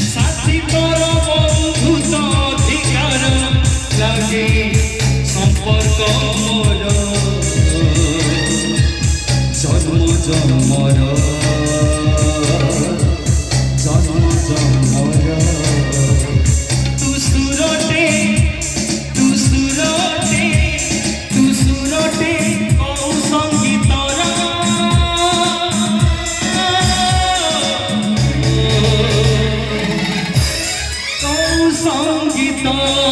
সাথী তোর বন্ধুত অধিকার লাগে সম্পর্ক মোর জন্ম জন্মর জন্ম জন্মর তু সুরটে তু সুরটে তু সুরটে কৌ সঙ্গীতর কৌ সঙ্গীতর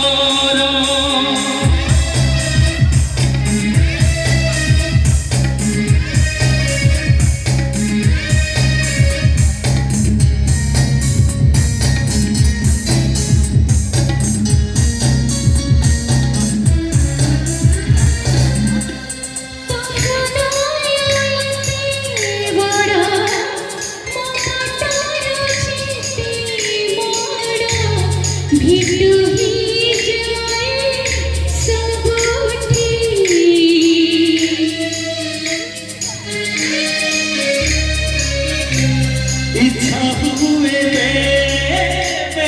इच्छा हुए मेरे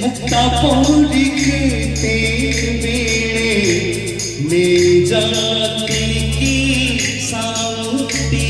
मुक्ता पौड़ी के मेरे ले जाती की साउती